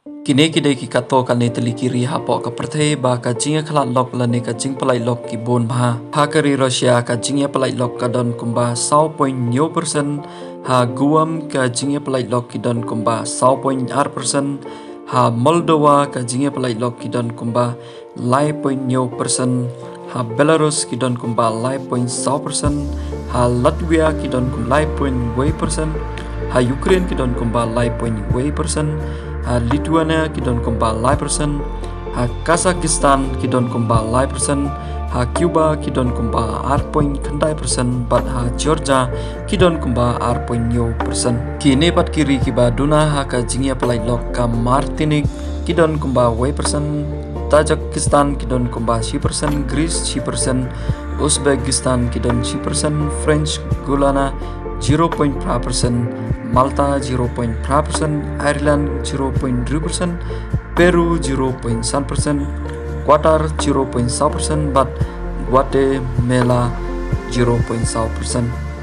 Kini ki kato kani teli kiri hapo ka perthe ba ka jinga khalat lok lani ka jing palai lok ki bon bha kari Russia ka jinga palai lok ka don kumba 100.9% ha Guam ka jinga palai lok ki don kumba 100.8% ha Moldova ka jinga palai lok ki don kumba 9.9% ha Belarus ki don kumba 9.1% ha Latvia ki don kumba 9.1% ha Ukraine ki don kumba 9.1% ha Lithuania ki don kumba 9%, ha Kazakhstan ki don kumba 9%, ha Cuba ki don kumba 8.9%, bat ha Georgia ki don kumba 8.0%. Kini pat kiri ki ba duna ha ka jingia palai lok ka Martinique ki don kumba 1%, Tajikistan ki don kumba 10%, Greece 10%, Uzbekistan ki don 10%, French Guyana 0.5%, Malta 0.5%, Ireland 0.3%, Peru 0.1%, Qatar 0.1%, but Guatemala 0.1%.